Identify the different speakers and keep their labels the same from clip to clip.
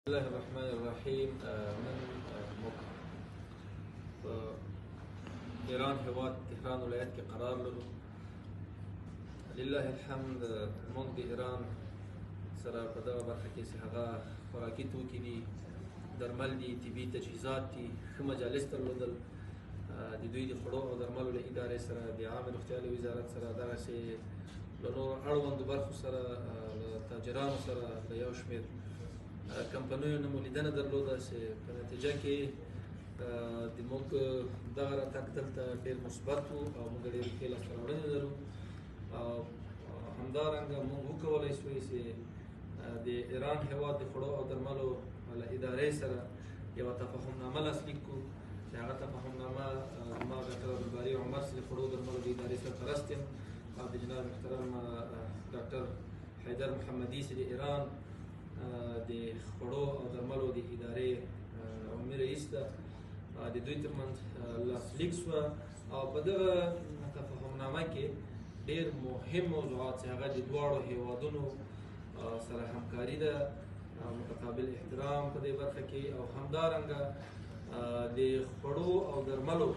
Speaker 1: بسم الله الرحمن الرحیم. من موږ په ایران هیواد تهران ولایت کې قرار لرو. لله الحمد. موږ د ایران سره په دغه برخه کې چې هغه خوراکي توکي دي، درمل دي، طبي تجهیزات دي، ښه مجالس درلودل. د دوی د خوړو او درملو له ادارې سره، د عامه روغتیا له وزارت سره، دغسې له نورو اړوندو برخو سره، له تاجرانو سره، له یو شمېر کمپنیو نه مو لیدنه درلوده چې په نتیجه کې د موږ دغه راتګ دلته ډېر مثبت و او موږ ډېرې ښې لاسته راوړنې لرو. او همدارنګه موږ وکولی شوی چې د ایران هیواد د خوړو او درملو له ادارې سره یوه تفاهمنامه لاسلیک کړو چې هغه تفاهمنامه ما ډاکټر عبدالباري عمر چې د خوړو او درملو د ادارې سرپرست یم، او د جناب محترم ډاکټر حیدر محمدي چې د ایران د خوړو او درملو د ادارې عمومي رئیس ده، د دوی ترمنځ لاسلیک شوه. او په دغه تفاهمنامه کې ډېر مهم موضوعات چې هغه د دواړو هیوادونو سره همکاري ده، متقابل احترام په دې برخه کې، او همدارنګه د خوړو او درملو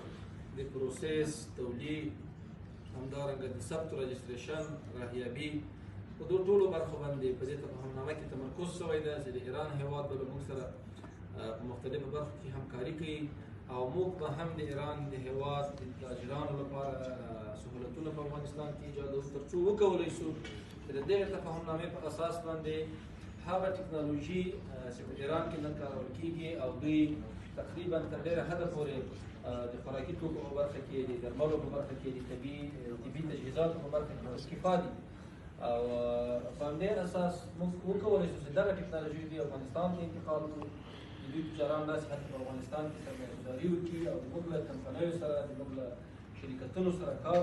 Speaker 1: د پروسس، تولید، همدارنګه د ثبت و رجسټریشن، راهیابي، په دې ټولو برخو باندې په دې تفاهمنامه کې تمرکز شوی ده چې د ایران هیواد به له موږ سره په مختلفو برخو کې همکاري کوي، او موږ به هم د ایران د هیواد د تاجرانو لپاره سهولتونه په افغانستان کې ایجادوو تر څو وکولی شو چې د دغې تفاهمنامې په اساس باندې هغه ټکنالوژي چې په ایران کې نن کارول کېږي او دوی تقریبا تر ډېره حده پورې د خوراکي توکو په برخه کې، د درملو په برخه کې، د طبي تجهیزاتو په برخه کې مشرفا دي. او په همدې اساس موږ وکولی شو چې دغه ټکنالوژي دوی افغانستان ته انتقال کړو. د دوی تجاران داسې حتی په افغانستان کې سرمایه‌ګذاري وکړي او د موږ له کمپنیو سره، د موږ له شرکتونو سره کار